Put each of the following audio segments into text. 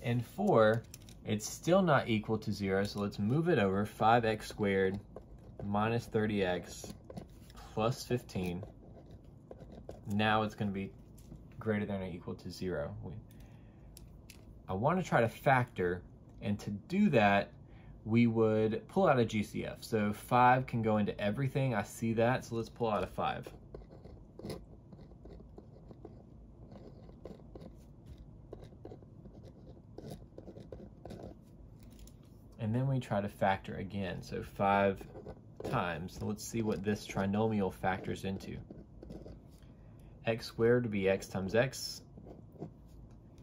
And 4, it's still not equal to 0, so let's move it over. 5x squared minus 30x plus 15. Now it's going to be greater than or equal to 0. I want to try to factor, and to do that, we would pull out a GCF. So 5 can go into everything. I see that, so let's pull out a 5. And then we try to factor again. So 5 times. So let's see what this trinomial factors into. X squared would be x times x.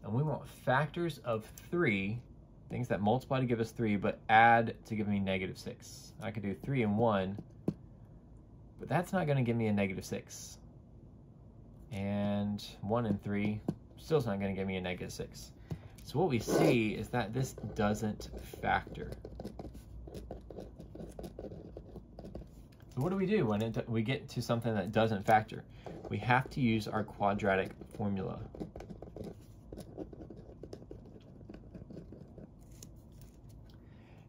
And we want factors of 3, things that multiply to give us 3, but add to give me negative 6. I could do 3 and 1, but that's not going to give me a negative 6. And 1 and 3 still is not going to give me a negative 6. So what we see is that this doesn't factor. So what do we do when we get to something that doesn't factor? We have to use our quadratic formula.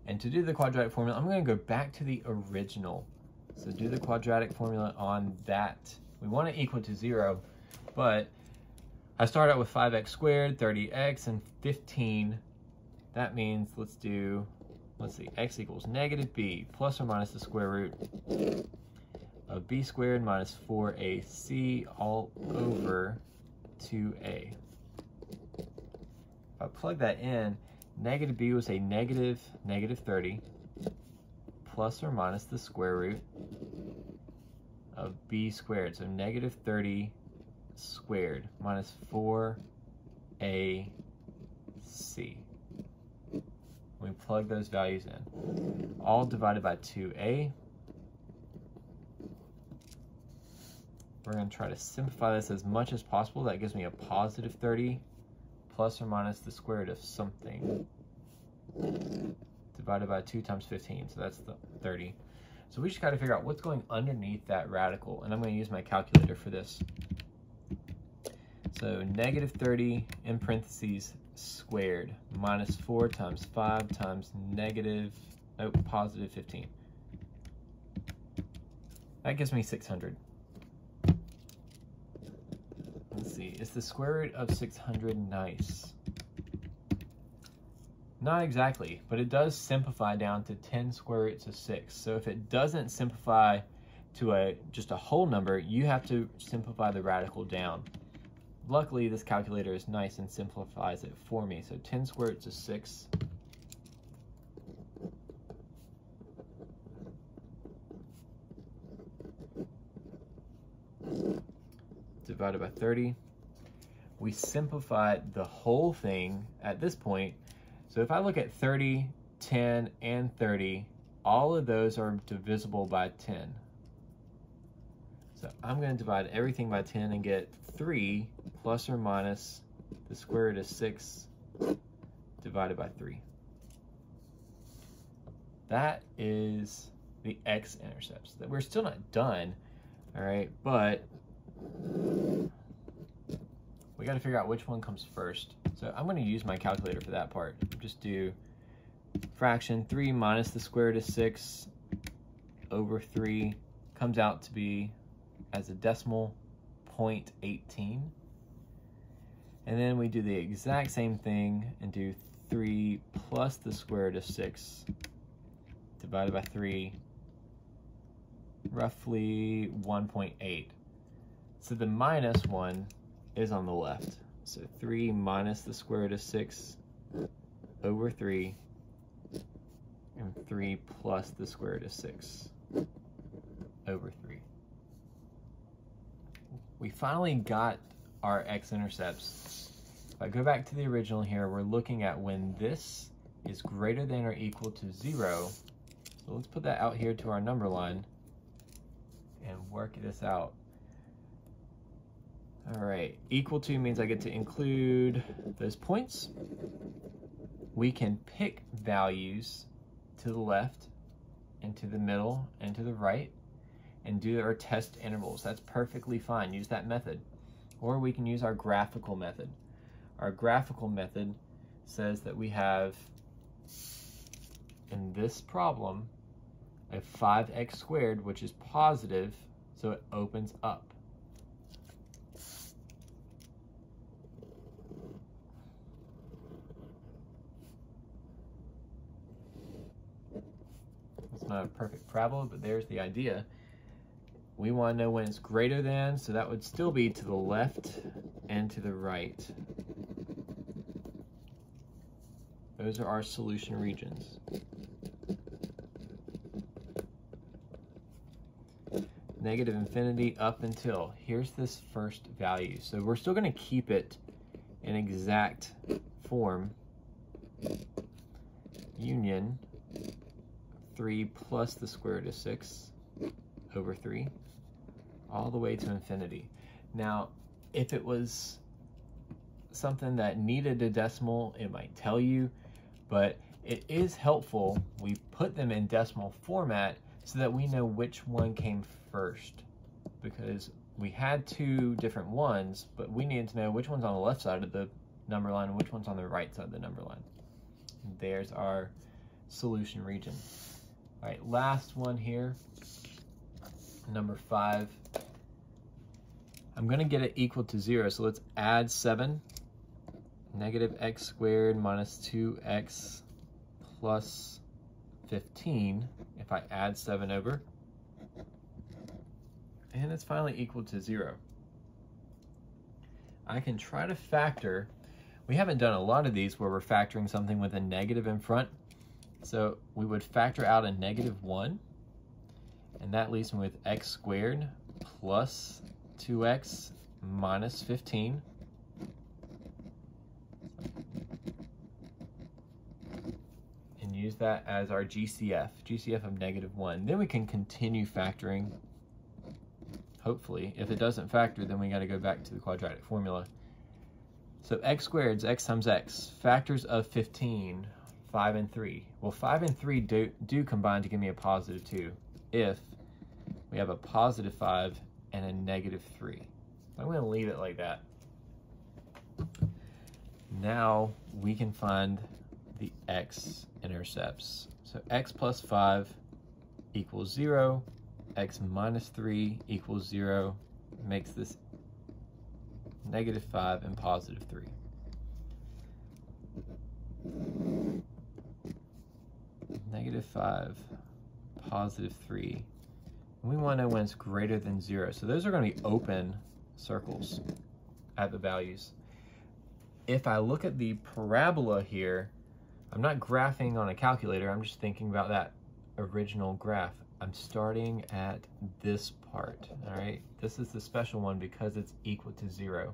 And to do the quadratic formula, I'm going to go back to the original. So do the quadratic formula on that. We want it equal to 0, but I start out with 5x squared, 30x, and 15. That means let's see, x equals negative b plus or minus the square root of b squared minus 4ac all over 2a. If I plug that in, negative b was a negative 30 plus or minus the square root of b squared. So negative 30 squared minus 4ac. We plug those values in. All divided by 2a. We're going to try to simplify this as much as possible. That gives me a positive 30 plus or minus the square root of something divided by 2 times 15. So that's the 30. So we just got to figure out what's going underneath that radical. And I'm going to use my calculator for this. So negative 30 in parentheses squared minus 4 times 5 times positive 15. That gives me 600. Let's see, is the square root of 600 nice? Not exactly, but it does simplify down to 10 square roots of 6. So if it doesn't simplify to just a whole number, you have to simplify the radical down. Luckily, this calculator is nice and simplifies it for me. So 10 square roots of 6 divided by 30. We simplified the whole thing at this point. So if I look at 30, 10, and 30, all of those are divisible by 10. So I'm going to divide everything by 10 and get 3 plus or minus the square root of 6 divided by 3. That is the X intercepts. That we're still not done, all right, but we got to figure out which one comes first. So I'm going to use my calculator for that part. Just do fraction 3 minus the square root of 6 over 3 comes out to be, as a decimal, 0.18. And then we do the exact same thing and do 3 plus the square root of 6 divided by 3, roughly 1.8. So the minus 1 is on the left. So 3 minus the square root of 6 over 3, and 3 plus the square root of 6 over 3. We finally got our x-intercepts. If I go back to the original here, we're looking at when this is greater than or equal to 0. So let's put that out here to our number line and work this out. All right, equal to means I get to include those points. We can pick values to the left and to the middle and to the right and do our test intervals. That's perfectly fine. Use that method. Or we can use our graphical method. Our graphical method says that we have, in this problem, a 5x squared, which is positive, so it opens up. It's not a perfect parabola, but there's the idea. We want to know when it's greater than, so that would still be to the left and to the right. Those are our solution regions. Negative infinity up until, here's this first value. So we're still going to keep it in exact form. Union 3 plus the square root of 6 over 3, all the way to infinity. Now, if it was something that needed a decimal, it might tell you, but it is helpful we put them in decimal format so that we know which one came first, because we had two different ones, but we needed to know which one's on the left side of the number line and which one's on the right side of the number line. There's our solution region. All right, last one here, number 5. I'm going to get it equal to 0, so let's add 7. Negative x squared minus 2x plus 15, if I add 7 over. And it's finally equal to 0. I can try to factor. We haven't done a lot of these where we're factoring something with a negative in front. So we would factor out a -1, and that leaves me with x squared plus 2x minus 15. And use that as our GCF of -1. Then we can continue factoring. Hopefully, if it doesn't factor, then we got to go back to the quadratic formula. So x squared is x times x. Factors of 15, 5 and 3. Well, 5 and 3 do combine to give me a +2 if we have a +5 and a -3. I'm going to leave it like that. Now we can find the x intercepts. So x plus 5 equals 0. X minus 3 equals 0. Makes this -5 and +3. -5, +3. We want to know when it's greater than 0. So those are going to be open circles at the values. If I look at the parabola here, I'm not graphing on a calculator. I'm just thinking about that original graph. I'm starting at this part, all right? This is the special one because it's equal to 0.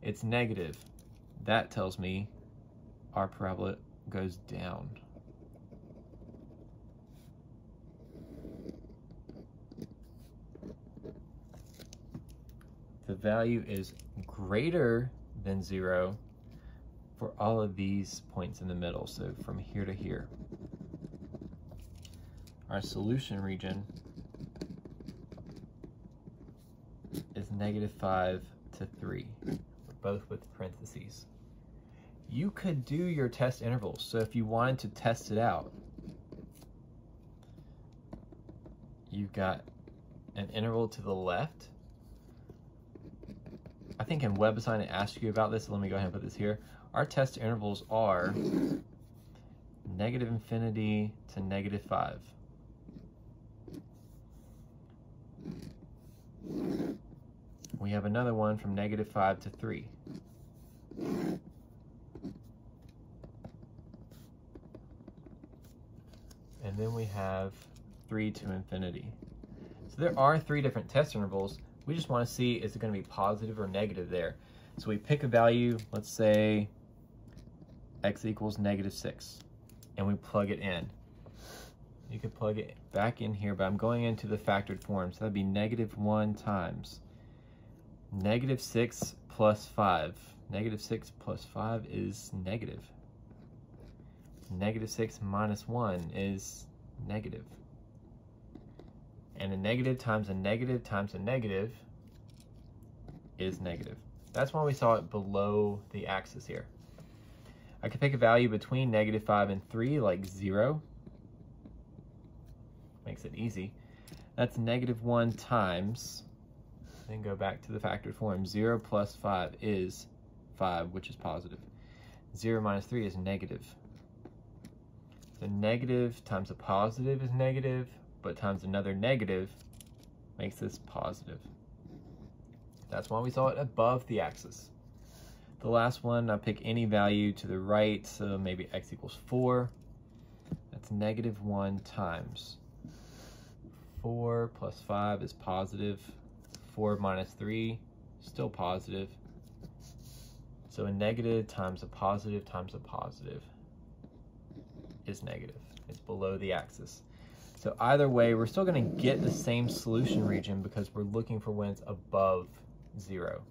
It's negative. That tells me our parabola goes down. The value is greater than 0 for all of these points in the middle, so from here to here. Our solution region is -5 to 3, both with parentheses. You could do your test intervals, so if you wanted to test it out, you've got an interval to the left. I think in WebAssign it asks you about this, so let me go ahead and put this here. Our test intervals are -infinity to -5. We have another one from -5 to 3. And then we have 3 to infinity. So there are 3 different test intervals. We just want to see, is it going to be positive or negative there? So we pick a value, let's say x equals -6, and we plug it in. You could plug it back in here, but I'm going into the factored form, so that'd be -1 times -6 plus 5. -6 plus 5 is negative. -6 minus 1 is negative. And a negative times a negative times a negative is negative. That's why we saw it below the axis here. I could pick a value between -5 and 3, like 0. Makes it easy. That's -1 times, then go back to the factored form. 0 plus 5 is 5, which is positive. 0 minus 3 is negative. So negative times a positive is negative, but times another negative makes this positive. That's why we saw it above the axis. The last one, I pick any value to the right, so maybe x equals 4. That's -1 times 4 plus 5 is positive. 4 minus 3, still positive. So a negative times a positive is negative. It's below the axis. So either way, we're still going to get the same solution region because we're looking for when it's above 0.